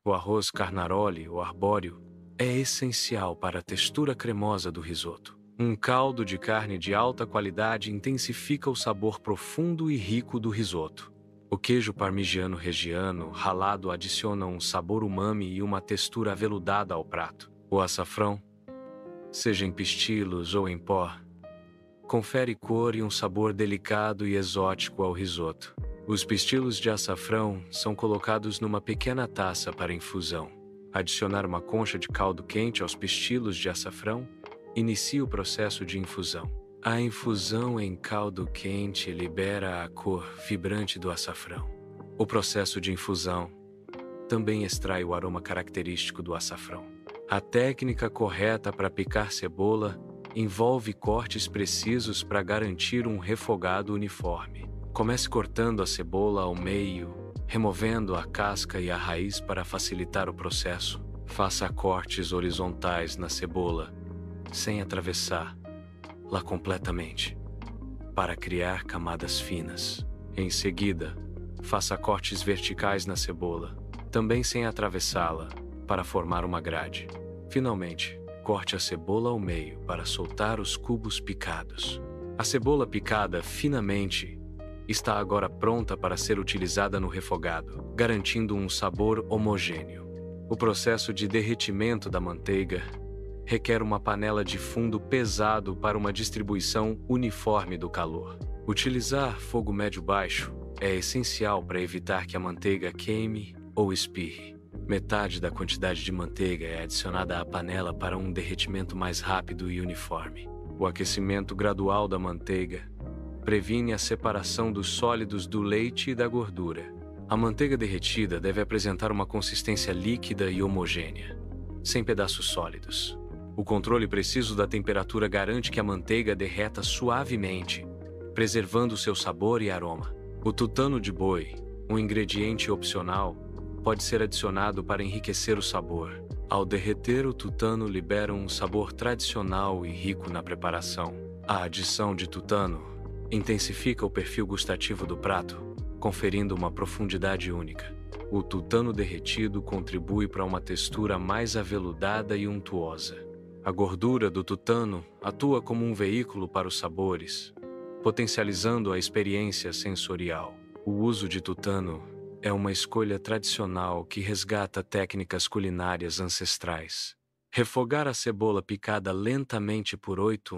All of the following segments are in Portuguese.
O arroz carnaroli ou arbóreo é essencial para a textura cremosa do risoto. Um caldo de carne de alta qualidade intensifica o sabor profundo e rico do risoto. O queijo parmigiano reggiano ralado adiciona um sabor umami e uma textura aveludada ao prato. O açafrão, seja em pistilos ou em pó, confere cor e um sabor delicado e exótico ao risoto. Os pistilos de açafrão são colocados numa pequena taça para infusão. Adicionar uma concha de caldo quente aos pistilos de açafrão inicia o processo de infusão. A infusão em caldo quente libera a cor vibrante do açafrão. O processo de infusão também extrai o aroma característico do açafrão. A técnica correta para picar cebola envolve cortes precisos para garantir um refogado uniforme. Comece cortando a cebola ao meio, removendo a casca e a raiz para facilitar o processo. Faça cortes horizontais na cebola, sem atravessá-la completamente, para criar camadas finas. Em seguida, faça cortes verticais na cebola, também sem atravessá-la, para formar uma grade. Finalmente, corte a cebola ao meio para soltar os cubos picados. A cebola picada finamente está agora pronta para ser utilizada no refogado, garantindo um sabor homogêneo. O processo de derretimento da manteiga requer uma panela de fundo pesado para uma distribuição uniforme do calor. Utilizar fogo médio-baixo é essencial para evitar que a manteiga queime ou espirre. Metade da quantidade de manteiga é adicionada à panela para um derretimento mais rápido e uniforme. O aquecimento gradual da manteiga previne a separação dos sólidos do leite e da gordura. A manteiga derretida deve apresentar uma consistência líquida e homogênea, sem pedaços sólidos. O controle preciso da temperatura garante que a manteiga derreta suavemente, preservando seu sabor e aroma. O tutano de boi, um ingrediente opcional, pode ser adicionado para enriquecer o sabor. Ao derreter, o tutano libera um sabor tradicional e rico na preparação. A adição de tutano intensifica o perfil gustativo do prato, conferindo uma profundidade única. O tutano derretido contribui para uma textura mais aveludada e untuosa. A gordura do tutano atua como um veículo para os sabores, potencializando a experiência sensorial. O uso de tutano é uma escolha tradicional que resgata técnicas culinárias ancestrais. Refogar a cebola picada lentamente por 8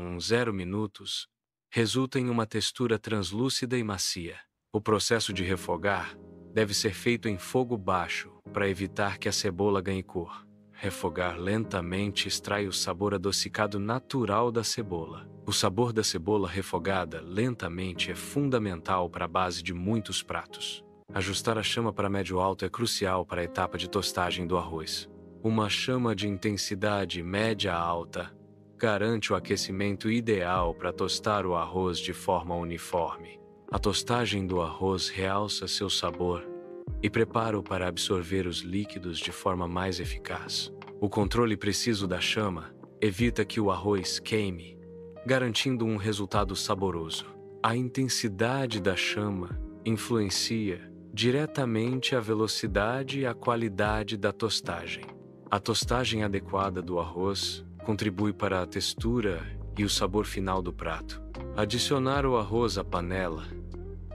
minutos resulta em uma textura translúcida e macia. O processo de refogar deve ser feito em fogo baixo para evitar que a cebola ganhe cor. Refogar lentamente extrai o sabor adocicado natural da cebola. O sabor da cebola refogada lentamente é fundamental para a base de muitos pratos. Ajustar a chama para médio-alto é crucial para a etapa de tostagem do arroz. Uma chama de intensidade média-alta garante o aquecimento ideal para tostar o arroz de forma uniforme. A tostagem do arroz realça seu sabor e prepara-o para absorver os líquidos de forma mais eficaz. O controle preciso da chama evita que o arroz queime, garantindo um resultado saboroso. A intensidade da chama influencia diretamente a velocidade e a qualidade da tostagem. A tostagem adequada do arroz contribui para a textura e o sabor final do prato. Adicionar o arroz à panela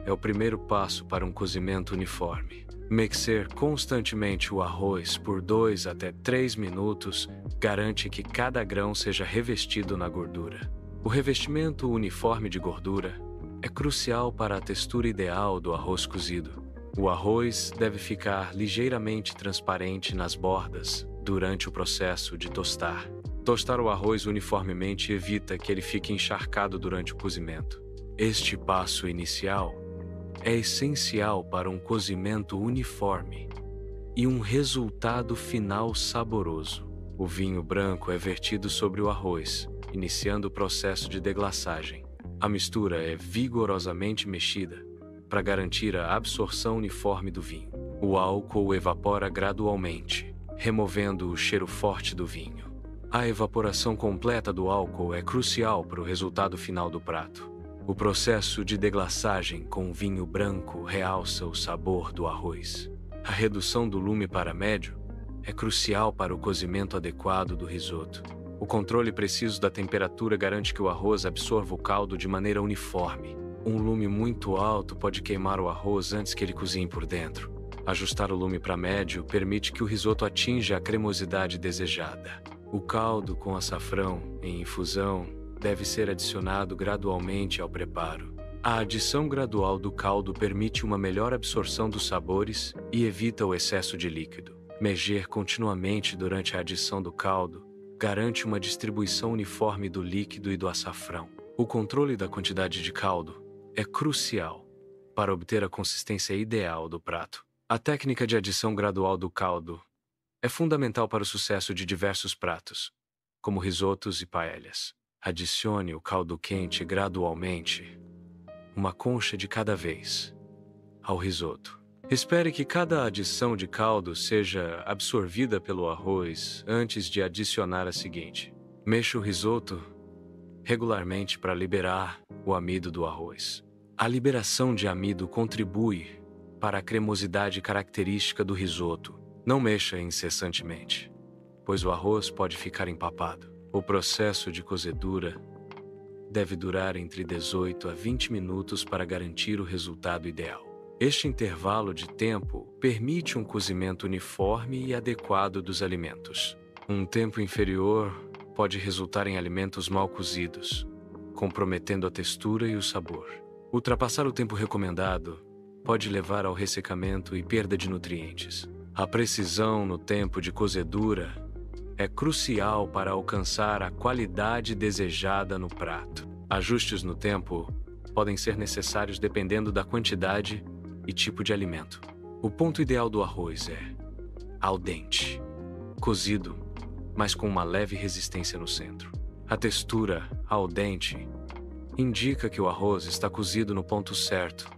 é o primeiro passo para um cozimento uniforme. Mexer constantemente o arroz por 2 até 3 minutos garante que cada grão seja revestido na gordura. O revestimento uniforme de gordura é crucial para a textura ideal do arroz cozido. O arroz deve ficar ligeiramente transparente nas bordas durante o processo de tostar. Tostar o arroz uniformemente evita que ele fique encharcado durante o cozimento. Este passo inicial é essencial para um cozimento uniforme e um resultado final saboroso. O vinho branco é vertido sobre o arroz, iniciando o processo de deglaçagem. A mistura é vigorosamente mexida para garantir a absorção uniforme do vinho. O álcool evapora gradualmente, removendo o cheiro forte do vinho. A evaporação completa do álcool é crucial para o resultado final do prato. O processo de deglaçagem com vinho branco realça o sabor do arroz. A redução do lume para médio é crucial para o cozimento adequado do risoto. O controle preciso da temperatura garante que o arroz absorva o caldo de maneira uniforme. Um lume muito alto pode queimar o arroz antes que ele cozinhe por dentro. Ajustar o lume para médio permite que o risoto atinja a cremosidade desejada. O caldo com açafrão em infusão deve ser adicionado gradualmente ao preparo. A adição gradual do caldo permite uma melhor absorção dos sabores e evita o excesso de líquido. Mexer continuamente durante a adição do caldo garante uma distribuição uniforme do líquido e do açafrão. O controle da quantidade de caldo é crucial para obter a consistência ideal do prato. A técnica de adição gradual do caldo é fundamental para o sucesso de diversos pratos, como risotos e paellas. Adicione o caldo quente gradualmente, uma concha de cada vez, ao risoto. Espere que cada adição de caldo seja absorvida pelo arroz antes de adicionar a seguinte. Mexa o risoto regularmente para liberar o amido do arroz. A liberação de amido contribui para a cremosidade característica do risoto. Não mexa incessantemente, pois o arroz pode ficar empapado. O processo de cozedura deve durar entre 18 a 20 minutos para garantir o resultado ideal. Este intervalo de tempo permite um cozimento uniforme e adequado dos alimentos. Um tempo inferior pode resultar em alimentos mal cozidos, comprometendo a textura e o sabor. Ultrapassar o tempo recomendado pode levar ao ressecamento e perda de nutrientes. A precisão no tempo de cozedura é crucial para alcançar a qualidade desejada no prato. Ajustes no tempo podem ser necessários dependendo da quantidade e tipo de alimento. O ponto ideal do arroz é al dente, cozido, mas com uma leve resistência no centro. A textura al dente indica que o arroz está cozido no ponto certo,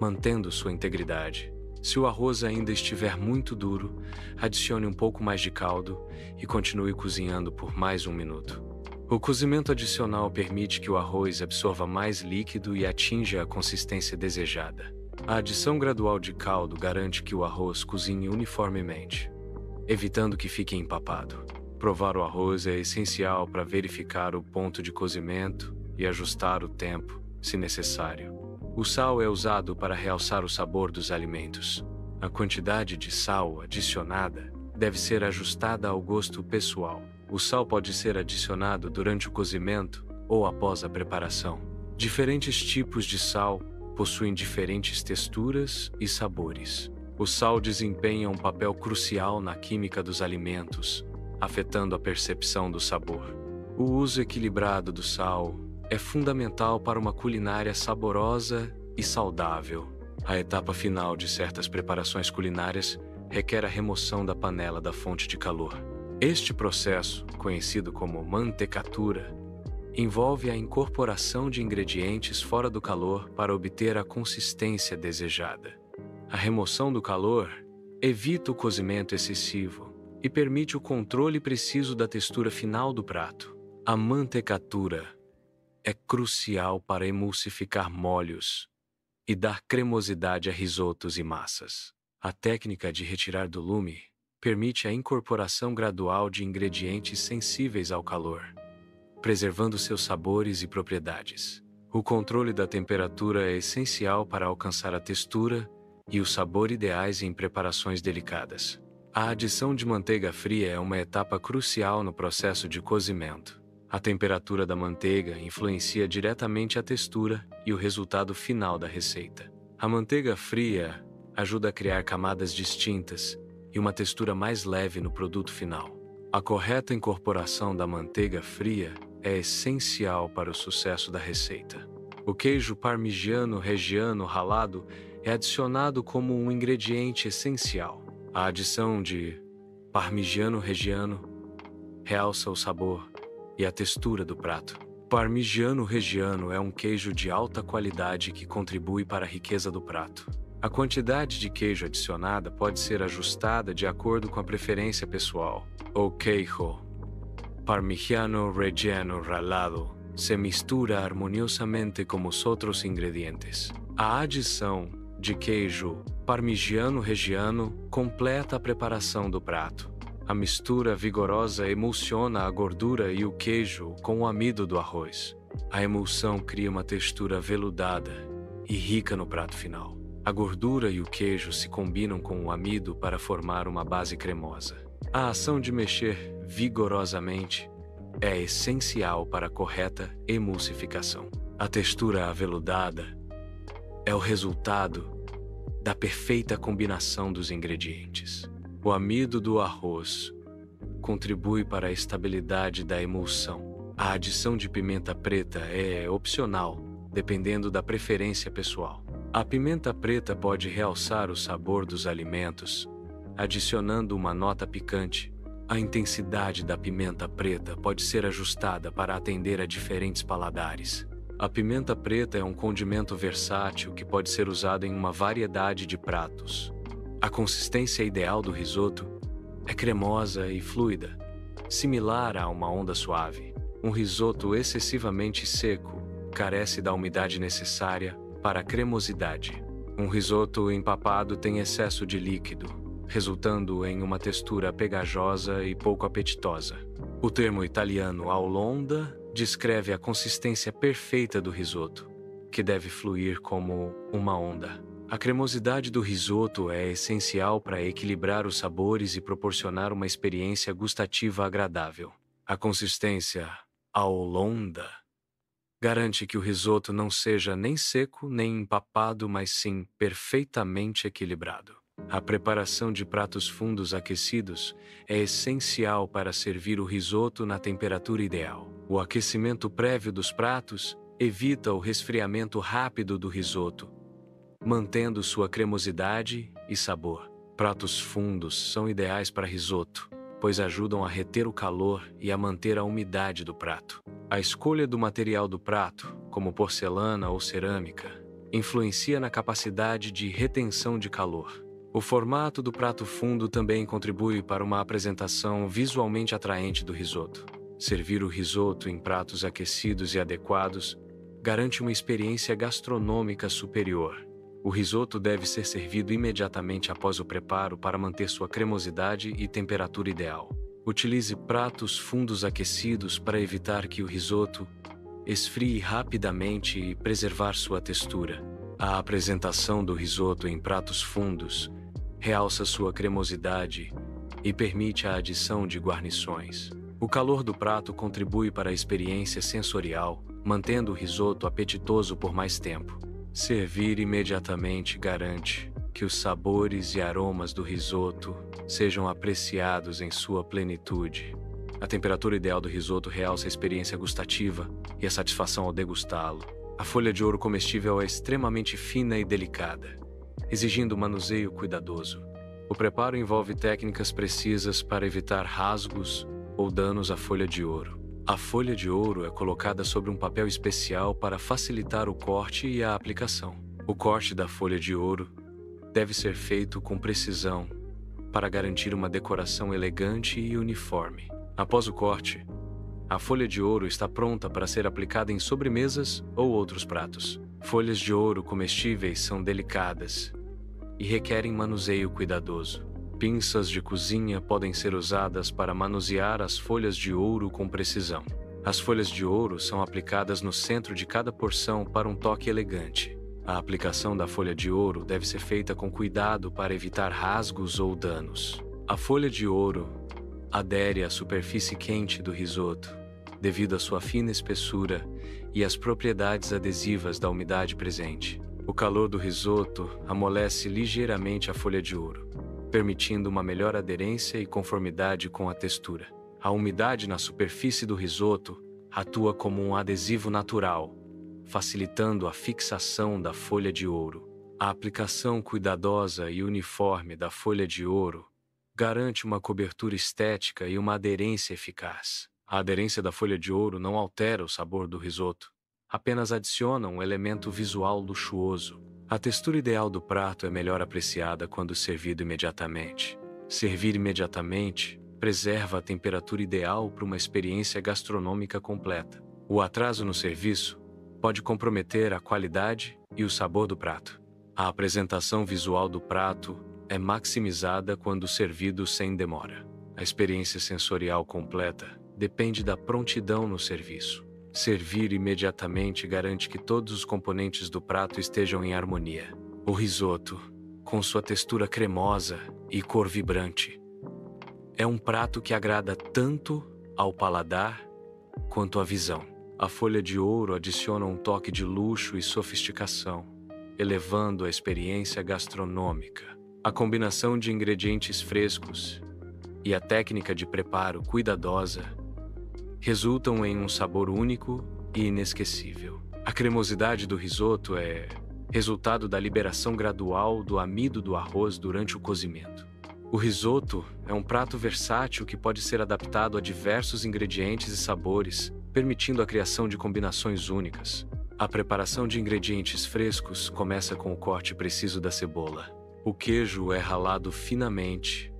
mantendo sua integridade. Se o arroz ainda estiver muito duro, adicione um pouco mais de caldo e continue cozinhando por mais 1 minuto. O cozimento adicional permite que o arroz absorva mais líquido e atinja a consistência desejada. A adição gradual de caldo garante que o arroz cozinhe uniformemente, evitando que fique empapado. Provar o arroz é essencial para verificar o ponto de cozimento e ajustar o tempo, se necessário. O sal é usado para realçar o sabor dos alimentos. A quantidade de sal adicionada deve ser ajustada ao gosto pessoal. O sal pode ser adicionado durante o cozimento ou após a preparação. Diferentes tipos de sal possuem diferentes texturas e sabores. O sal desempenha um papel crucial na química dos alimentos, afetando a percepção do sabor. O uso equilibrado do sal é fundamental para uma culinária saborosa e saudável. A etapa final de certas preparações culinárias requer a remoção da panela da fonte de calor. Este processo, conhecido como mantecatura, envolve a incorporação de ingredientes fora do calor para obter a consistência desejada. A remoção do calor evita o cozimento excessivo e permite o controle preciso da textura final do prato. A mantecatura é crucial para emulsificar molhos e dar cremosidade a risotos e massas. A técnica de retirar do lume permite a incorporação gradual de ingredientes sensíveis ao calor, preservando seus sabores e propriedades. O controle da temperatura é essencial para alcançar a textura e o sabor ideais em preparações delicadas. A adição de manteiga fria é uma etapa crucial no processo de cozimento. A temperatura da manteiga influencia diretamente a textura e o resultado final da receita. A manteiga fria ajuda a criar camadas distintas e uma textura mais leve no produto final. A correta incorporação da manteiga fria é essencial para o sucesso da receita. O queijo parmigiano reggiano ralado é adicionado como um ingrediente essencial. A adição de parmigiano reggiano realça o sabor e a textura do prato. Parmigiano reggiano é um queijo de alta qualidade que contribui para a riqueza do prato. A quantidade de queijo adicionada pode ser ajustada de acordo com a preferência pessoal. O queijo parmigiano reggiano ralado se mistura harmoniosamente com os outros ingredientes. A adição de queijo parmigiano reggiano completa a preparação do prato. A mistura vigorosa emulsiona a gordura e o queijo com o amido do arroz. A emulsão cria uma textura veludada e rica no prato final. A gordura e o queijo se combinam com o amido para formar uma base cremosa. A ação de mexer vigorosamente é essencial para a correta emulsificação. A textura aveludada é o resultado da perfeita combinação dos ingredientes. O amido do arroz contribui para a estabilidade da emulsão. A adição de pimenta preta é opcional, dependendo da preferência pessoal. A pimenta preta pode realçar o sabor dos alimentos, adicionando uma nota picante. A intensidade da pimenta preta pode ser ajustada para atender a diferentes paladares. A pimenta preta é um condimento versátil que pode ser usado em uma variedade de pratos. A consistência ideal do risoto é cremosa e fluida, similar a uma onda suave. Um risoto excessivamente seco carece da umidade necessária para a cremosidade. Um risoto empapado tem excesso de líquido, resultando em uma textura pegajosa e pouco apetitosa. O termo italiano aulonda descreve a consistência perfeita do risoto, que deve fluir como uma onda. A cremosidade do risoto é essencial para equilibrar os sabores e proporcionar uma experiência gustativa agradável. A consistência aulonda garante que o risoto não seja nem seco nem empapado, mas sim perfeitamente equilibrado. A preparação de pratos fundos aquecidos é essencial para servir o risoto na temperatura ideal. O aquecimento prévio dos pratos evita o resfriamento rápido do risoto, mantendo sua cremosidade e sabor. Pratos fundos são ideais para risoto, pois ajudam a reter o calor e a manter a umidade do prato. A escolha do material do prato, como porcelana ou cerâmica, influencia na capacidade de retenção de calor. O formato do prato fundo também contribui para uma apresentação visualmente atraente do risoto. Servir o risoto em pratos aquecidos e adequados garante uma experiência gastronômica superior. O risoto deve ser servido imediatamente após o preparo para manter sua cremosidade e temperatura ideal. Utilize pratos fundos aquecidos para evitar que o risoto esfrie rapidamente e preservar sua textura. A apresentação do risoto em pratos fundos realça sua cremosidade e permite a adição de guarnições. O calor do prato contribui para a experiência sensorial, mantendo o risoto apetitoso por mais tempo. Servir imediatamente garante que os sabores e aromas do risoto sejam apreciados em sua plenitude. A temperatura ideal do risoto realça a experiência gustativa e a satisfação ao degustá-lo. A folha de ouro comestível é extremamente fina e delicada, exigindo manuseio cuidadoso. O preparo envolve técnicas precisas para evitar rasgos ou danos à folha de ouro. A folha de ouro é colocada sobre um papel especial para facilitar o corte e a aplicação. O corte da folha de ouro deve ser feito com precisão para garantir uma decoração elegante e uniforme. Após o corte, a folha de ouro está pronta para ser aplicada em sobremesas ou outros pratos. Folhas de ouro comestíveis são delicadas e requerem manuseio cuidadoso. Pinças de cozinha podem ser usadas para manusear as folhas de ouro com precisão. As folhas de ouro são aplicadas no centro de cada porção para um toque elegante. A aplicação da folha de ouro deve ser feita com cuidado para evitar rasgos ou danos. A folha de ouro adere à superfície quente do risoto, devido à sua fina espessura e às propriedades adesivas da umidade presente. O calor do risoto amolece ligeiramente a folha de ouro, permitindo uma melhor aderência e conformidade com a textura. A umidade na superfície do risoto atua como um adesivo natural, facilitando a fixação da folha de ouro. A aplicação cuidadosa e uniforme da folha de ouro garante uma cobertura estética e uma aderência eficaz. A aderência da folha de ouro não altera o sabor do risoto, apenas adiciona um elemento visual luxuoso. A textura ideal do prato é melhor apreciada quando servido imediatamente. Servir imediatamente preserva a temperatura ideal para uma experiência gastronômica completa. O atraso no serviço pode comprometer a qualidade e o sabor do prato. A apresentação visual do prato é maximizada quando servido sem demora. A experiência sensorial completa depende da prontidão no serviço. Servir imediatamente garante que todos os componentes do prato estejam em harmonia. O risoto, com sua textura cremosa e cor vibrante, é um prato que agrada tanto ao paladar quanto à visão. A folha de ouro adiciona um toque de luxo e sofisticação, elevando a experiência gastronômica. A combinação de ingredientes frescos e a técnica de preparo cuidadosa resultam em um sabor único e inesquecível. A cremosidade do risoto é resultado da liberação gradual do amido do arroz durante o cozimento. O risoto é um prato versátil que pode ser adaptado a diversos ingredientes e sabores, permitindo a criação de combinações únicas. A preparação de ingredientes frescos começa com o corte preciso da cebola. O queijo é ralado finamente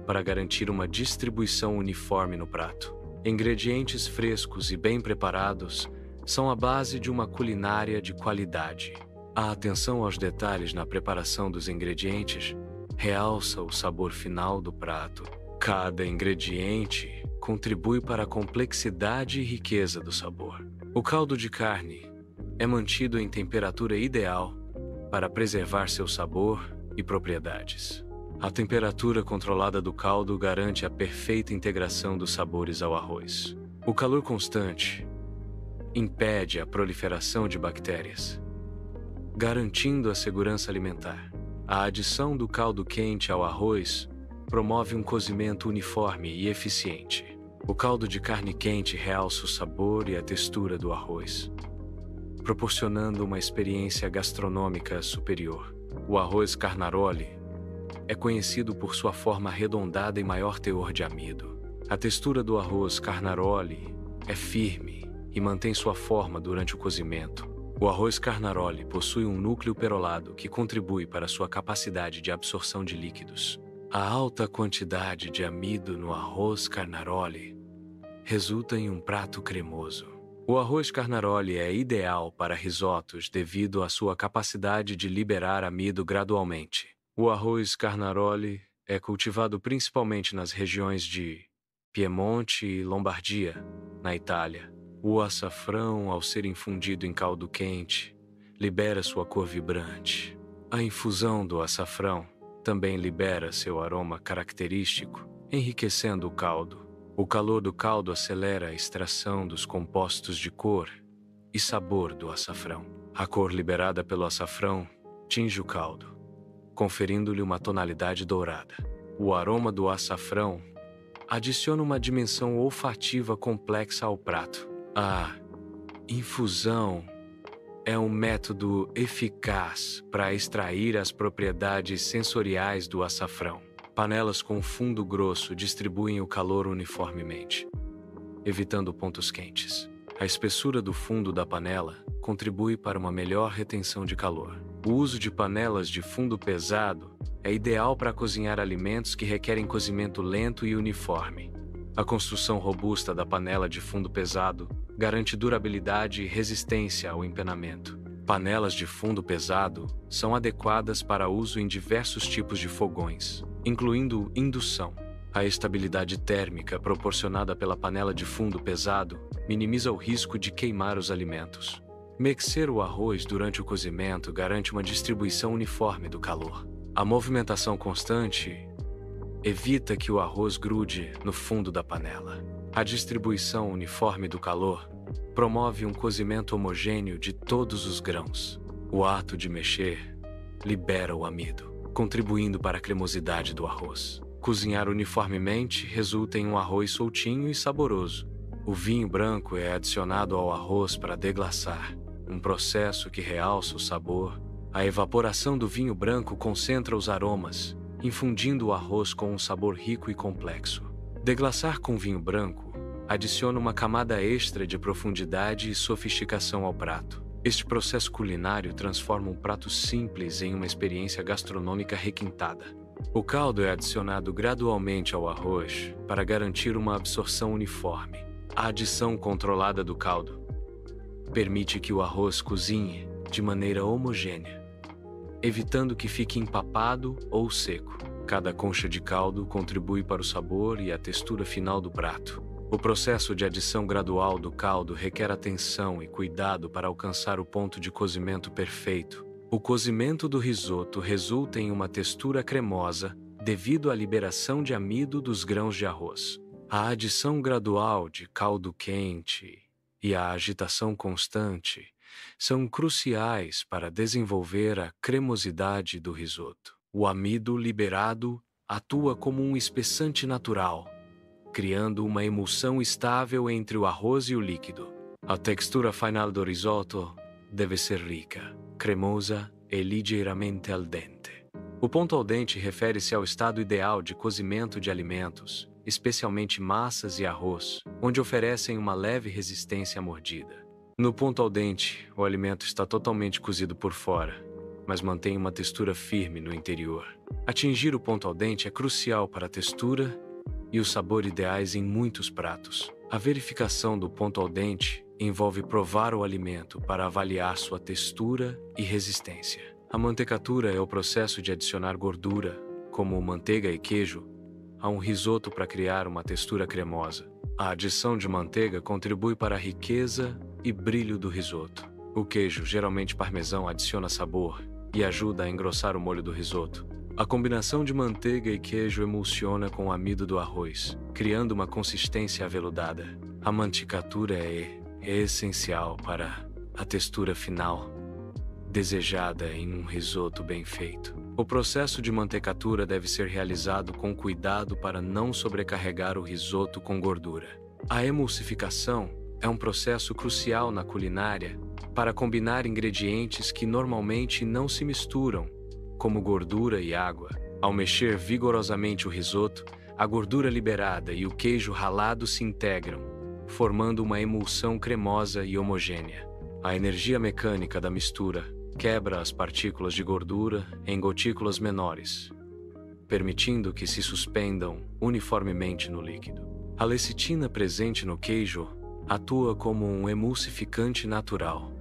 para garantir uma distribuição uniforme no prato. Ingredientes frescos e bem preparados são a base de uma culinária de qualidade. A atenção aos detalhes na preparação dos ingredientes realça o sabor final do prato. Cada ingrediente contribui para a complexidade e riqueza do sabor. O caldo de carne é mantido em temperatura ideal para preservar seu sabor e propriedades. A temperatura controlada do caldo garante a perfeita integração dos sabores ao arroz. O calor constante impede a proliferação de bactérias, garantindo a segurança alimentar. A adição do caldo quente ao arroz promove um cozimento uniforme e eficiente. O caldo de carne quente realça o sabor e a textura do arroz, proporcionando uma experiência gastronômica superior. O arroz carnaroli é conhecido por sua forma arredondada e maior teor de amido. A textura do arroz carnaroli é firme e mantém sua forma durante o cozimento. O arroz carnaroli possui um núcleo perolado que contribui para sua capacidade de absorção de líquidos. A alta quantidade de amido no arroz carnaroli resulta em um prato cremoso. O arroz carnaroli é ideal para risotos devido à sua capacidade de liberar amido gradualmente. O arroz carnaroli é cultivado principalmente nas regiões de Piemonte e Lombardia, na Itália. O açafrão, ao ser infundido em caldo quente, libera sua cor vibrante. A infusão do açafrão também libera seu aroma característico, enriquecendo o caldo. O calor do caldo acelera a extração dos compostos de cor e sabor do açafrão. A cor liberada pelo açafrão tinge o caldo, conferindo-lhe uma tonalidade dourada. O aroma do açafrão adiciona uma dimensão olfativa complexa ao prato. A infusão é um método eficaz para extrair as propriedades sensoriais do açafrão. Panelas com fundo grosso distribuem o calor uniformemente, evitando pontos quentes. A espessura do fundo da panela contribui para uma melhor retenção de calor. O uso de panelas de fundo pesado é ideal para cozinhar alimentos que requerem cozimento lento e uniforme. A construção robusta da panela de fundo pesado garante durabilidade e resistência ao empenamento. Panelas de fundo pesado são adequadas para uso em diversos tipos de fogões, incluindo indução. A estabilidade térmica proporcionada pela panela de fundo pesado minimiza o risco de queimar os alimentos. Mexer o arroz durante o cozimento garante uma distribuição uniforme do calor. A movimentação constante evita que o arroz grude no fundo da panela. A distribuição uniforme do calor promove um cozimento homogêneo de todos os grãos. O ato de mexer libera o amido, contribuindo para a cremosidade do arroz. Cozinhar uniformemente resulta em um arroz soltinho e saboroso. O vinho branco é adicionado ao arroz para deglaçar, um processo que realça o sabor. A evaporação do vinho branco concentra os aromas, infundindo o arroz com um sabor rico e complexo. Deglaçar com vinho branco adiciona uma camada extra de profundidade e sofisticação ao prato. Este processo culinário transforma um prato simples em uma experiência gastronômica requintada. O caldo é adicionado gradualmente ao arroz para garantir uma absorção uniforme. A adição controlada do caldo permite que o arroz cozinhe de maneira homogênea, evitando que fique empapado ou seco. Cada concha de caldo contribui para o sabor e a textura final do prato. O processo de adição gradual do caldo requer atenção e cuidado para alcançar o ponto de cozimento perfeito. O cozimento do risoto resulta em uma textura cremosa devido à liberação de amido dos grãos de arroz. A adição gradual de caldo quente e a agitação constante são cruciais para desenvolver a cremosidade do risoto. O amido liberado atua como um espessante natural, criando uma emulsão estável entre o arroz e o líquido. A textura final do risoto deve ser rica, cremosa e ligeiramente al dente. O ponto al dente refere-se ao estado ideal de cozimento de alimentos, especialmente massas e arroz, onde oferecem uma leve resistência à mordida. No ponto al dente, o alimento está totalmente cozido por fora, mas mantém uma textura firme no interior. Atingir o ponto al dente é crucial para a textura e o sabor ideais em muitos pratos. A verificação do ponto al dente envolve provar o alimento para avaliar sua textura e resistência. A mantecatura é o processo de adicionar gordura, como manteiga e queijo, a um risoto para criar uma textura cremosa. A adição de manteiga contribui para a riqueza e brilho do risoto. O queijo, geralmente parmesão, adiciona sabor e ajuda a engrossar o molho do risoto. A combinação de manteiga e queijo emulsiona com o amido do arroz, criando uma consistência aveludada. A mantecatura é essencial para a textura final desejada em um risoto bem feito. O processo de mantecatura deve ser realizado com cuidado para não sobrecarregar o risoto com gordura. A emulsificação é um processo crucial na culinária para combinar ingredientes que normalmente não se misturam, como gordura e água. Ao mexer vigorosamente o risoto, a gordura liberada e o queijo ralado se integram, formando uma emulsão cremosa e homogênea. A energia mecânica da mistura quebra as partículas de gordura em gotículas menores, permitindo que se suspendam uniformemente no líquido. A lecitina presente no queijo atua como um emulsificante natural,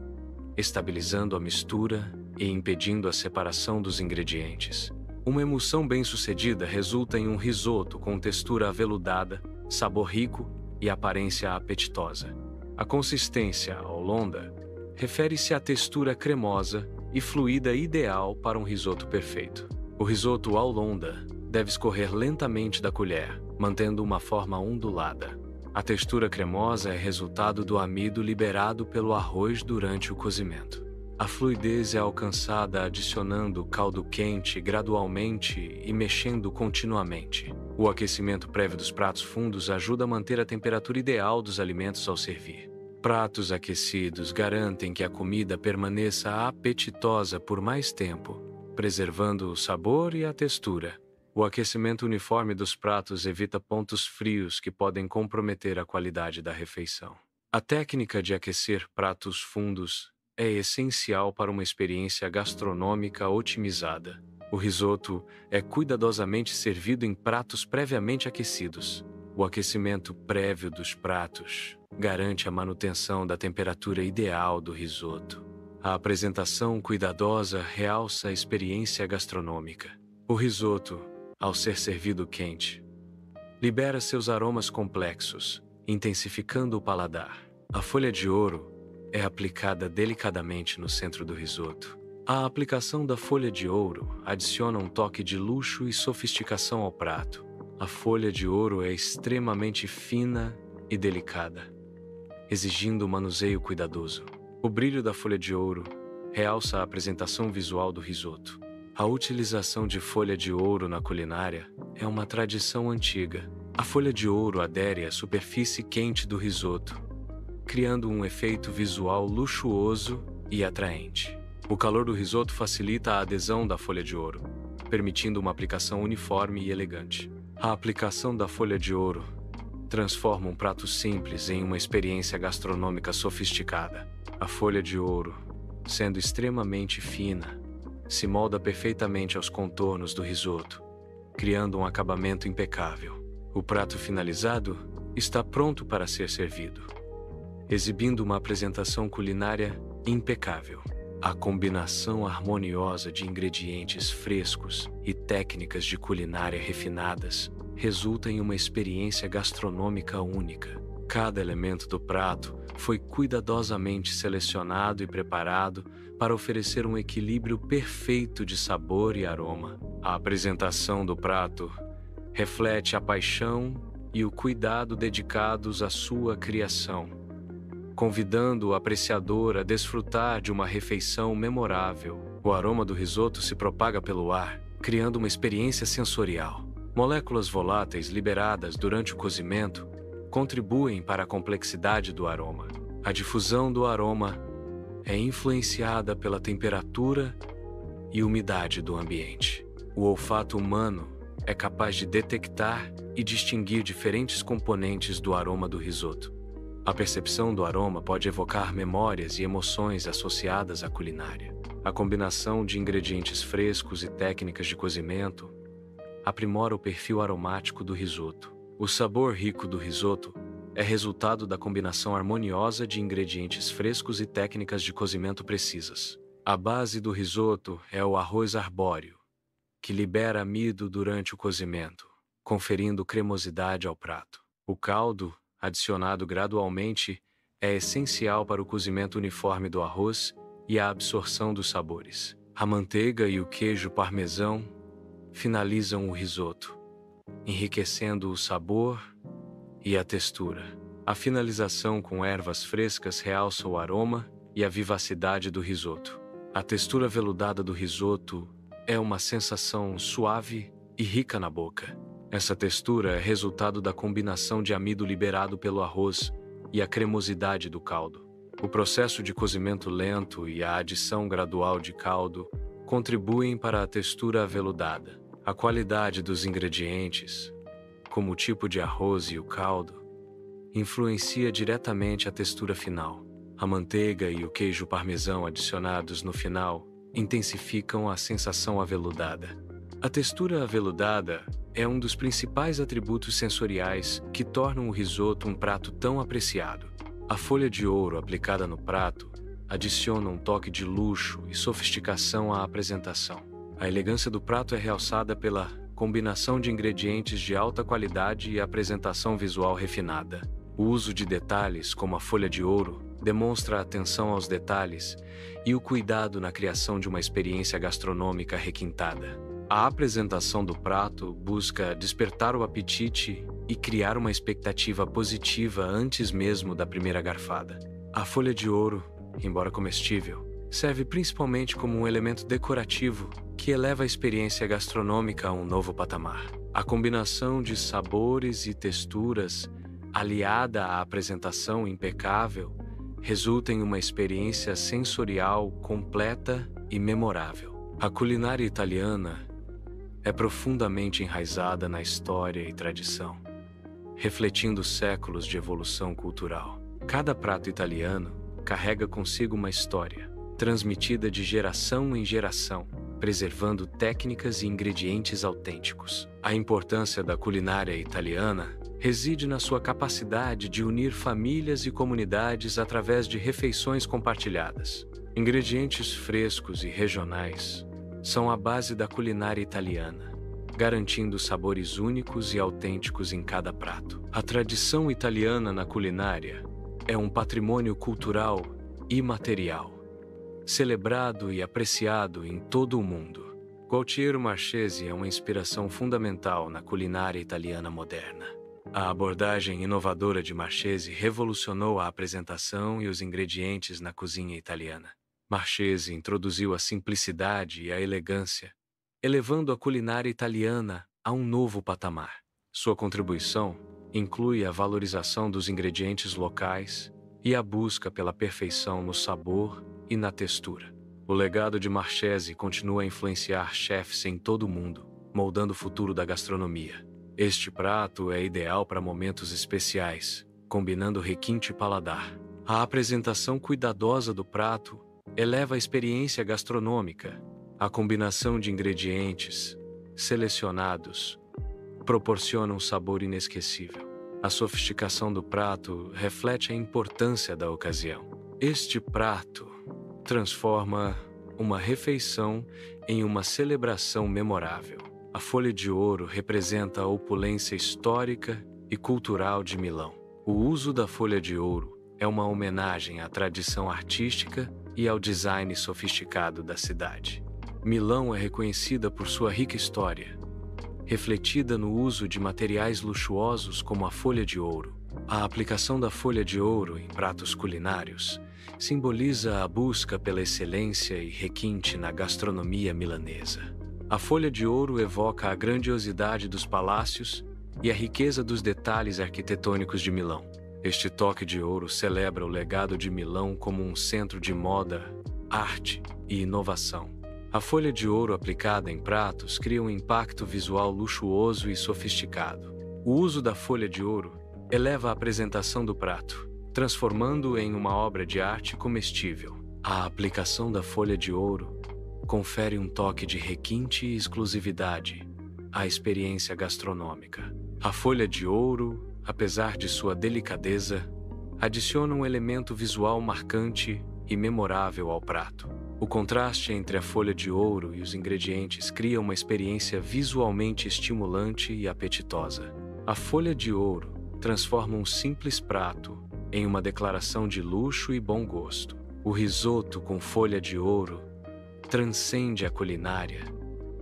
estabilizando a mistura e impedindo a separação dos ingredientes. Uma emulsão bem-sucedida resulta em um risoto com textura aveludada, sabor rico e aparência apetitosa. A consistência oblonga refere-se à textura cremosa e fluida ideal para um risoto perfeito. O risoto oblonga deve escorrer lentamente da colher, mantendo uma forma ondulada. A textura cremosa é resultado do amido liberado pelo arroz durante o cozimento. A fluidez é alcançada adicionando caldo quente gradualmente e mexendo continuamente. O aquecimento prévio dos pratos fundos ajuda a manter a temperatura ideal dos alimentos ao servir. Pratos aquecidos garantem que a comida permaneça apetitosa por mais tempo, preservando o sabor e a textura. O aquecimento uniforme dos pratos evita pontos frios que podem comprometer a qualidade da refeição. A técnica de aquecer pratos fundos é essencial para uma experiência gastronômica otimizada. O risoto é cuidadosamente servido em pratos previamente aquecidos. O aquecimento prévio dos pratos garante a manutenção da temperatura ideal do risoto. A apresentação cuidadosa realça a experiência gastronômica. O risoto, ao ser servido quente, libera seus aromas complexos, intensificando o paladar. A folha de ouro é aplicada delicadamente no centro do risoto. A aplicação da folha de ouro adiciona um toque de luxo e sofisticação ao prato. A folha de ouro é extremamente fina e delicada, exigindo um manuseio cuidadoso. O brilho da folha de ouro realça a apresentação visual do risoto. A utilização de folha de ouro na culinária é uma tradição antiga. A folha de ouro adere à superfície quente do risoto, criando um efeito visual luxuoso e atraente. O calor do risoto facilita a adesão da folha de ouro, permitindo uma aplicação uniforme e elegante. A aplicação da folha de ouro transforma um prato simples em uma experiência gastronômica sofisticada. A folha de ouro, sendo extremamente fina, se molda perfeitamente aos contornos do risoto, criando um acabamento impecável. O prato finalizado está pronto para ser servido, exibindo uma apresentação culinária impecável. A combinação harmoniosa de ingredientes frescos e técnicas de culinária refinadas resulta em uma experiência gastronômica única. Cada elemento do prato foi cuidadosamente selecionado e preparado para oferecer um equilíbrio perfeito de sabor e aroma. A apresentação do prato reflete a paixão e o cuidado dedicados à sua criação, convidando o apreciador a desfrutar de uma refeição memorável. O aroma do risoto se propaga pelo ar, criando uma experiência sensorial. Moléculas voláteis liberadas durante o cozimento contribuem para a complexidade do aroma. A difusão do aroma é influenciada pela temperatura e umidade do ambiente. O olfato humano é capaz de detectar e distinguir diferentes componentes do aroma do risoto. A percepção do aroma pode evocar memórias e emoções associadas à culinária. A combinação de ingredientes frescos e técnicas de cozimento aprimora o perfil aromático do risoto. O sabor rico do risoto é resultado da combinação harmoniosa de ingredientes frescos e técnicas de cozimento precisas. A base do risoto é o arroz arbóreo, que libera amido durante o cozimento, conferindo cremosidade ao prato. O caldo, adicionado gradualmente, é essencial para o cozimento uniforme do arroz e a absorção dos sabores. A manteiga e o queijo parmesão finalizam o risoto, enriquecendo o sabor e a textura. A finalização com ervas frescas realça o aroma e a vivacidade do risoto. A textura veludada do risoto é uma sensação suave e rica na boca. Essa textura é resultado da combinação de amido liberado pelo arroz e a cremosidade do caldo. O processo de cozimento lento e a adição gradual de caldo contribuem para a textura aveludada. A qualidade dos ingredientes, como o tipo de arroz e o caldo, influencia diretamente a textura final. A manteiga e o queijo parmesão adicionados no final intensificam a sensação aveludada. A textura aveludada é um dos principais atributos sensoriais que tornam o risoto um prato tão apreciado. A folha de ouro aplicada no prato adiciona um toque de luxo e sofisticação à apresentação. A elegância do prato é realçada pela combinação de ingredientes de alta qualidade e apresentação visual refinada. O uso de detalhes, como a folha de ouro, demonstra a atenção aos detalhes e o cuidado na criação de uma experiência gastronômica requintada. A apresentação do prato busca despertar o apetite e criar uma expectativa positiva antes mesmo da primeira garfada. A folha de ouro, embora comestível, serve principalmente como um elemento decorativo que eleva a experiência gastronômica a um novo patamar. A combinação de sabores e texturas, aliada à apresentação impecável, resulta em uma experiência sensorial completa e memorável. A culinária italiana é profundamente enraizada na história e tradição, refletindo séculos de evolução cultural. Cada prato italiano carrega consigo uma história, transmitida de geração em geração, preservando técnicas e ingredientes autênticos. A importância da culinária italiana reside na sua capacidade de unir famílias e comunidades através de refeições compartilhadas. Ingredientes frescos e regionais são a base da culinária italiana, garantindo sabores únicos e autênticos em cada prato. A tradição italiana na culinária é um patrimônio cultural imaterial, celebrado e apreciado em todo o mundo. Gualtiero Marchesi é uma inspiração fundamental na culinária italiana moderna. A abordagem inovadora de Marchesi revolucionou a apresentação e os ingredientes na cozinha italiana. Marchesi introduziu a simplicidade e a elegância, elevando a culinária italiana a um novo patamar. Sua contribuição inclui a valorização dos ingredientes locais e a busca pela perfeição no sabor e na textura. O legado de Marchesi continua a influenciar chefes em todo o mundo, moldando o futuro da gastronomia. Este prato é ideal para momentos especiais, combinando requinte e paladar. A apresentação cuidadosa do prato eleva a experiência gastronômica. A combinação de ingredientes selecionados proporciona um sabor inesquecível. A sofisticação do prato reflete a importância da ocasião. Este prato transforma uma refeição em uma celebração memorável. A folha de ouro representa a opulência histórica e cultural de Milão. O uso da folha de ouro é uma homenagem à tradição artística e ao design sofisticado da cidade. Milão é reconhecida por sua rica história, refletida no uso de materiais luxuosos como a folha de ouro. A aplicação da folha de ouro em pratos culinários simboliza a busca pela excelência e requinte na gastronomia milanesa. A folha de ouro evoca a grandiosidade dos palácios e a riqueza dos detalhes arquitetônicos de Milão. Este toque de ouro celebra o legado de Milão como um centro de moda, arte e inovação. A folha de ouro aplicada em pratos cria um impacto visual luxuoso e sofisticado. O uso da folha de ouro eleva a apresentação do prato, transformando-o em uma obra de arte comestível. A aplicação da folha de ouro confere um toque de requinte e exclusividade à experiência gastronômica. A folha de ouro, apesar de sua delicadeza, adiciona um elemento visual marcante e memorável ao prato. O contraste entre a folha de ouro e os ingredientes cria uma experiência visualmente estimulante e apetitosa. A folha de ouro transforma um simples prato em uma declaração de luxo e bom gosto. O risoto com folha de ouro transcende a culinária,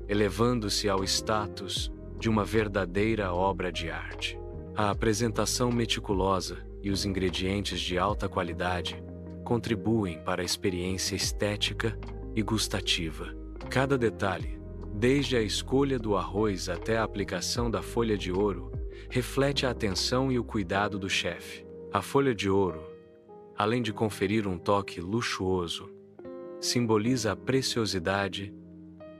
elevando-se ao status de uma verdadeira obra de arte. A apresentação meticulosa e os ingredientes de alta qualidade contribuem para a experiência estética e gustativa. Cada detalhe, desde a escolha do arroz até a aplicação da folha de ouro, reflete a atenção e o cuidado do chefe. A folha de ouro, além de conferir um toque luxuoso, simboliza a preciosidade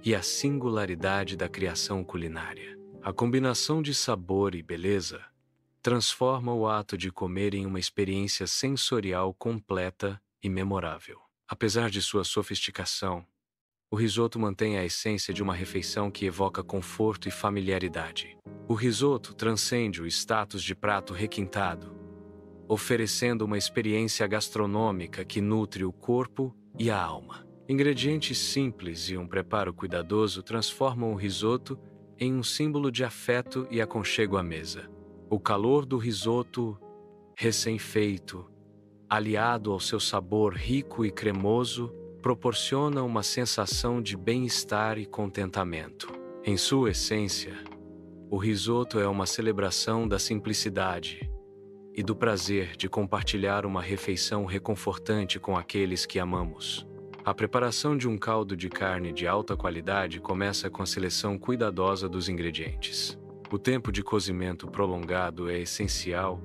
e a singularidade da criação culinária. A combinação de sabor e beleza transforma o ato de comer em uma experiência sensorial completa e memorável. Apesar de sua sofisticação, o risoto mantém a essência de uma refeição que evoca conforto e familiaridade. O risoto transcende o status de prato requintado, oferecendo uma experiência gastronômica que nutre o corpo e a alma. Ingredientes simples e um preparo cuidadoso transformam o risoto em um símbolo de afeto e aconchego à mesa. O calor do risoto, recém-feito, aliado ao seu sabor rico e cremoso, proporciona uma sensação de bem-estar e contentamento. Em sua essência, o risoto é uma celebração da simplicidade e do prazer de compartilhar uma refeição reconfortante com aqueles que amamos. A preparação de um caldo de carne de alta qualidade começa com a seleção cuidadosa dos ingredientes. O tempo de cozimento prolongado é essencial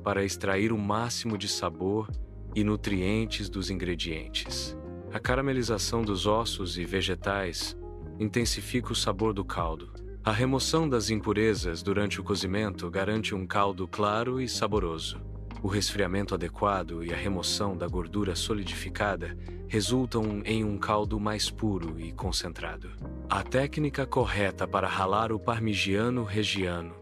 para extrair o máximo de sabor e nutrientes dos ingredientes. A caramelização dos ossos e vegetais intensifica o sabor do caldo. A remoção das impurezas durante o cozimento garante um caldo claro e saboroso. O resfriamento adequado e a remoção da gordura solidificada resultam em um caldo mais puro e concentrado. A técnica correta para ralar o Parmigiano Reggiano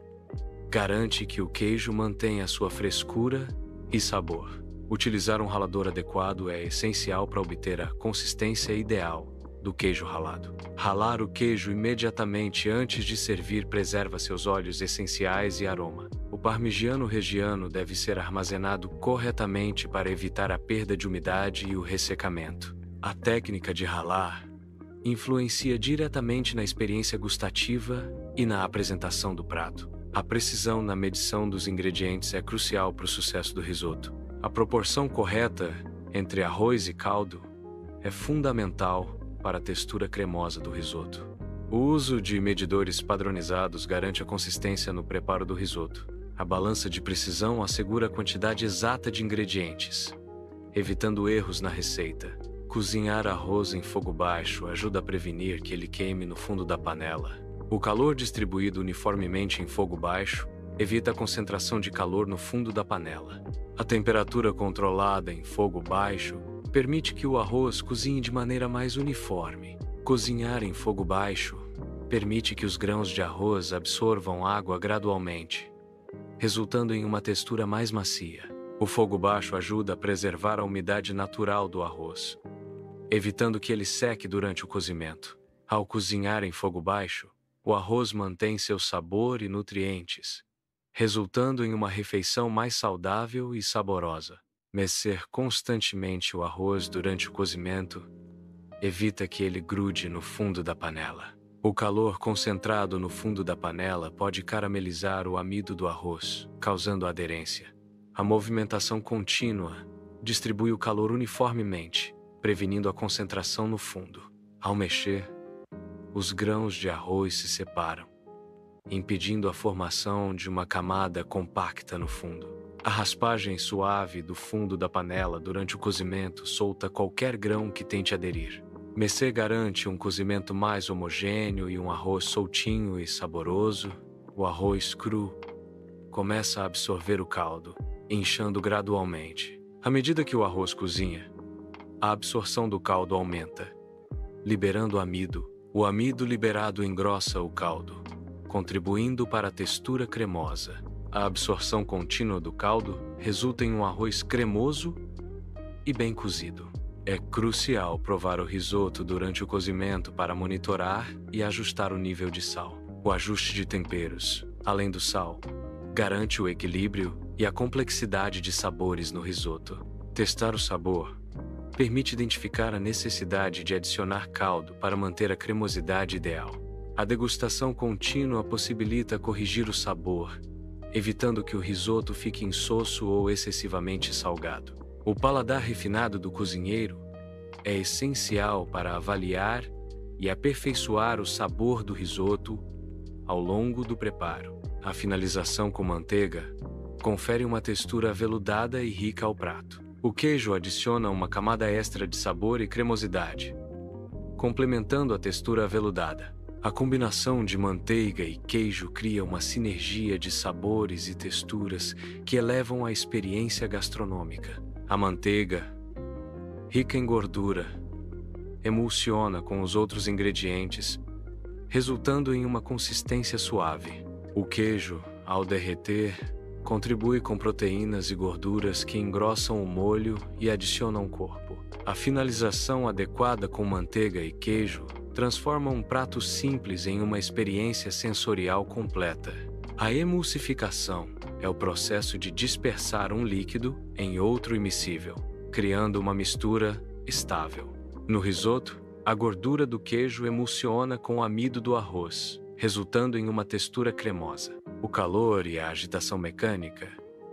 garante que o queijo mantenha sua frescura e sabor. Utilizar um ralador adequado é essencial para obter a consistência ideal do queijo ralado. Ralar o queijo imediatamente antes de servir preserva seus óleos essenciais e aroma. O Parmigiano Reggiano deve ser armazenado corretamente para evitar a perda de umidade e o ressecamento. A técnica de ralar influencia diretamente na experiência gustativa e na apresentação do prato. A precisão na medição dos ingredientes é crucial para o sucesso do risoto. A proporção correta entre arroz e caldo é fundamental para a textura cremosa do risoto. O uso de medidores padronizados garante a consistência no preparo do risoto. A balança de precisão assegura a quantidade exata de ingredientes, evitando erros na receita. Cozinhar arroz em fogo baixo ajuda a prevenir que ele queime no fundo da panela. O calor distribuído uniformemente em fogo baixo evita a concentração de calor no fundo da panela. A temperatura controlada em fogo baixo permite que o arroz cozinhe de maneira mais uniforme. Cozinhar em fogo baixo permite que os grãos de arroz absorvam água gradualmente, resultando em uma textura mais macia. O fogo baixo ajuda a preservar a umidade natural do arroz, evitando que ele seque durante o cozimento. Ao cozinhar em fogo baixo, o arroz mantém seu sabor e nutrientes, resultando em uma refeição mais saudável e saborosa. Mexer constantemente o arroz durante o cozimento evita que ele grude no fundo da panela. O calor concentrado no fundo da panela pode caramelizar o amido do arroz, causando aderência. A movimentação contínua distribui o calor uniformemente, prevenindo a concentração no fundo. Ao mexer, os grãos de arroz se separam, impedindo a formação de uma camada compacta no fundo. A raspagem suave do fundo da panela durante o cozimento solta qualquer grão que tente aderir. Mexer garante um cozimento mais homogêneo e um arroz soltinho e saboroso. O arroz cru começa a absorver o caldo, inchando gradualmente. À medida que o arroz cozinha, a absorção do caldo aumenta, liberando amido. O amido liberado engrossa o caldo, contribuindo para a textura cremosa. A absorção contínua do caldo resulta em um arroz cremoso e bem cozido. É crucial provar o risoto durante o cozimento para monitorar e ajustar o nível de sal. O ajuste de temperos, além do sal, garante o equilíbrio e a complexidade de sabores no risoto. Testar o sabor permite identificar a necessidade de adicionar caldo para manter a cremosidade ideal. A degustação contínua possibilita corrigir o sabor, evitando que o risoto fique insosso ou excessivamente salgado. O paladar refinado do cozinheiro é essencial para avaliar e aperfeiçoar o sabor do risoto ao longo do preparo. A finalização com manteiga confere uma textura aveludada e rica ao prato. O queijo adiciona uma camada extra de sabor e cremosidade, complementando a textura aveludada. A combinação de manteiga e queijo cria uma sinergia de sabores e texturas que elevam a experiência gastronômica. A manteiga, rica em gordura, emulsiona com os outros ingredientes, resultando em uma consistência suave. O queijo, ao derreter, contribui com proteínas e gorduras que engrossam o molho e adicionam corpo. A finalização adequada com manteiga e queijo transforma um prato simples em uma experiência sensorial completa. A emulsificação é o processo de dispersar um líquido em outro immiscível, criando uma mistura estável. No risoto, a gordura do queijo emulsiona com o amido do arroz, resultando em uma textura cremosa. O calor e a agitação mecânica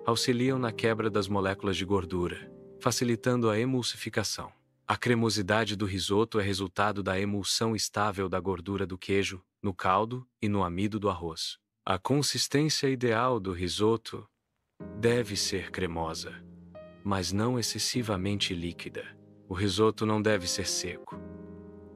auxiliam na quebra das moléculas de gordura, facilitando a emulsificação. A cremosidade do risoto é resultado da emulsão estável da gordura do queijo no caldo e no amido do arroz. A consistência ideal do risoto deve ser cremosa, mas não excessivamente líquida. O risoto não deve ser seco.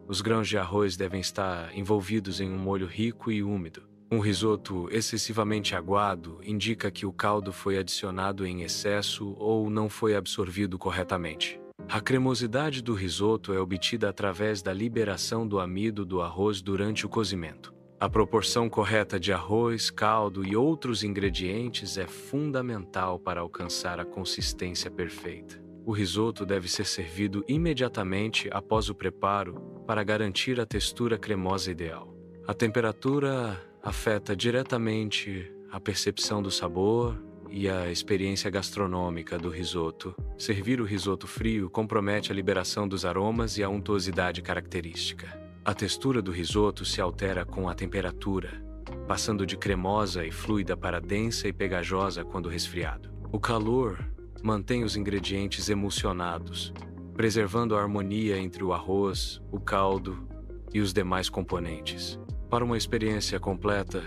Os grãos de arroz devem estar envolvidos em um molho rico e úmido. Um risoto excessivamente aguado indica que o caldo foi adicionado em excesso ou não foi absorvido corretamente. A cremosidade do risoto é obtida através da liberação do amido do arroz durante o cozimento. A proporção correta de arroz, caldo e outros ingredientes é fundamental para alcançar a consistência perfeita. O risoto deve ser servido imediatamente após o preparo para garantir a textura cremosa ideal. A temperatura afeta diretamente a percepção do sabor e a experiência gastronômica do risoto. Servir o risoto frio compromete a liberação dos aromas e a untuosidade característica. A textura do risoto se altera com a temperatura, passando de cremosa e fluida para densa e pegajosa quando resfriado. O calor mantém os ingredientes emulsionados, preservando a harmonia entre o arroz, o caldo e os demais componentes. Para uma experiência completa,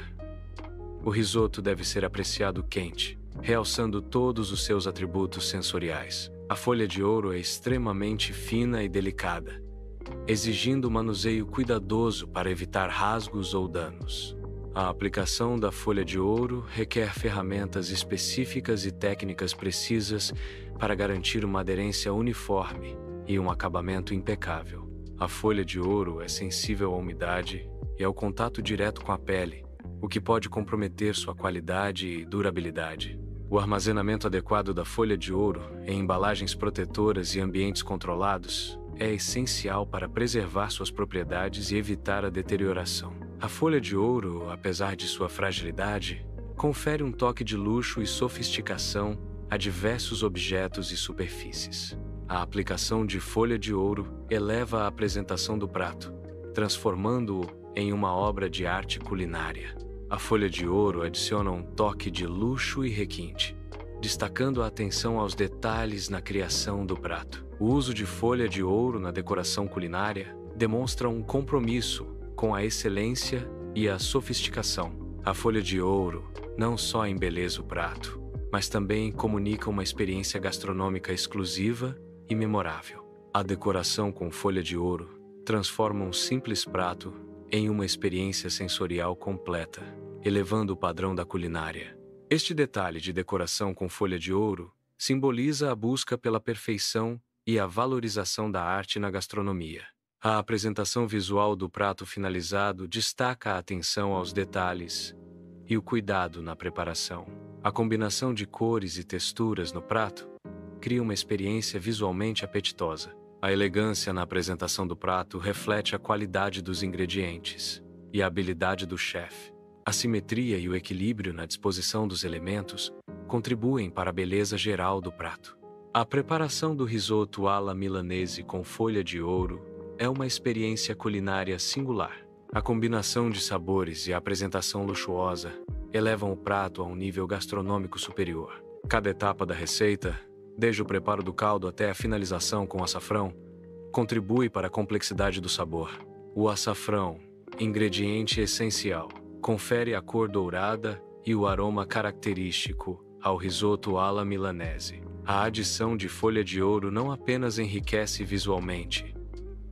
o risoto deve ser apreciado quente, realçando todos os seus atributos sensoriais. A folha de ouro é extremamente fina e delicada, exigindo manuseio cuidadoso para evitar rasgos ou danos. A aplicação da folha de ouro requer ferramentas específicas e técnicas precisas para garantir uma aderência uniforme e um acabamento impecável. A folha de ouro é sensível à umidade e ao contato direto com a pele, o que pode comprometer sua qualidade e durabilidade. O armazenamento adequado da folha de ouro em embalagens protetoras e ambientes controlados é essencial para preservar suas propriedades e evitar a deterioração. A folha de ouro, apesar de sua fragilidade, confere um toque de luxo e sofisticação a diversos objetos e superfícies. A aplicação de folha de ouro eleva a apresentação do prato, transformando-o em uma obra de arte culinária. A folha de ouro adiciona um toque de luxo e requinte, destacando a atenção aos detalhes na criação do prato. O uso de folha de ouro na decoração culinária demonstra um compromisso com a excelência e a sofisticação. A folha de ouro não só embeleza o prato, mas também comunica uma experiência gastronômica exclusiva e memorável. A decoração com folha de ouro transforma um simples prato em uma experiência sensorial completa, elevando o padrão da culinária. Este detalhe de decoração com folha de ouro simboliza a busca pela perfeição e a valorização da arte na gastronomia. A apresentação visual do prato finalizado destaca a atenção aos detalhes e o cuidado na preparação. A combinação de cores e texturas no prato cria uma experiência visualmente apetitosa. A elegância na apresentação do prato reflete a qualidade dos ingredientes e a habilidade do chefe. A simetria e o equilíbrio na disposição dos elementos contribuem para a beleza geral do prato. A preparação do risoto alla milanese com folha de ouro é uma experiência culinária singular. A combinação de sabores e a apresentação luxuosa elevam o prato a um nível gastronômico superior. Cada etapa da receita, desde o preparo do caldo até a finalização com açafrão, contribui para a complexidade do sabor. O açafrão, ingrediente essencial, confere a cor dourada e o aroma característico ao risoto alla milanese. A adição de folha de ouro não apenas enriquece visualmente,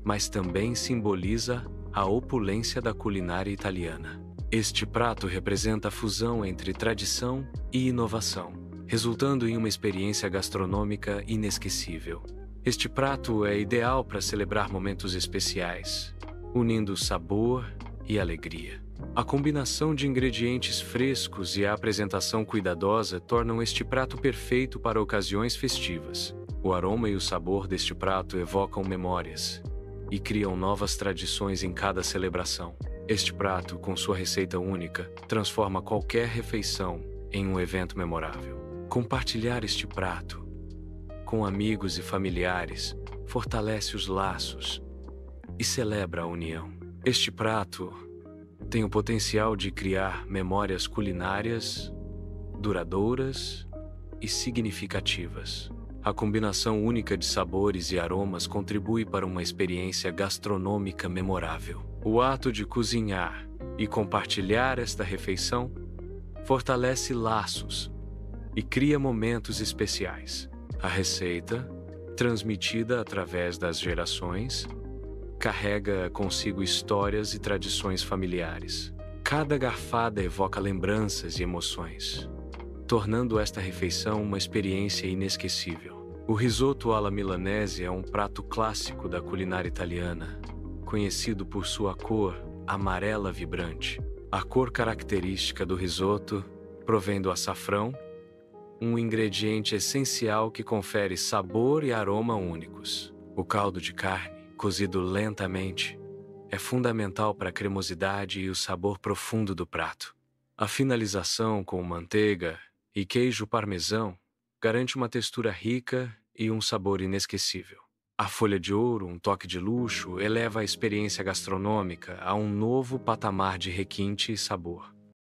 mas também simboliza a opulência da culinária italiana. Este prato representa a fusão entre tradição e inovação, resultando em uma experiência gastronômica inesquecível. Este prato é ideal para celebrar momentos especiais, unindo sabor e alegria. A combinação de ingredientes frescos e a apresentação cuidadosa tornam este prato perfeito para ocasiões festivas. O aroma e o sabor deste prato evocam memórias e criam novas tradições em cada celebração. Este prato, com sua receita única, transforma qualquer refeição em um evento memorável. Compartilhar este prato com amigos e familiares fortalece os laços e celebra a união. Este prato tem o potencial de criar memórias culinárias duradouras e significativas. A combinação única de sabores e aromas contribui para uma experiência gastronômica memorável. O ato de cozinhar e compartilhar esta refeição fortalece laços e cria momentos especiais. A receita, transmitida através das gerações, carrega consigo histórias e tradições familiares. Cada garfada evoca lembranças e emoções, tornando esta refeição uma experiência inesquecível. O risoto alla milanese é um prato clássico da culinária italiana, conhecido por sua cor amarela vibrante. A cor característica do risoto provém do açafrão, um ingrediente essencial que confere sabor e aroma únicos. O caldo de carne, cozido lentamente, é fundamental para a cremosidade e o sabor profundo do prato. A finalização com manteiga e queijo parmesão garante uma textura rica e um sabor inesquecível. A folha de ouro, um toque de luxo, eleva a experiência gastronômica a um novo patamar de requinte e sabor.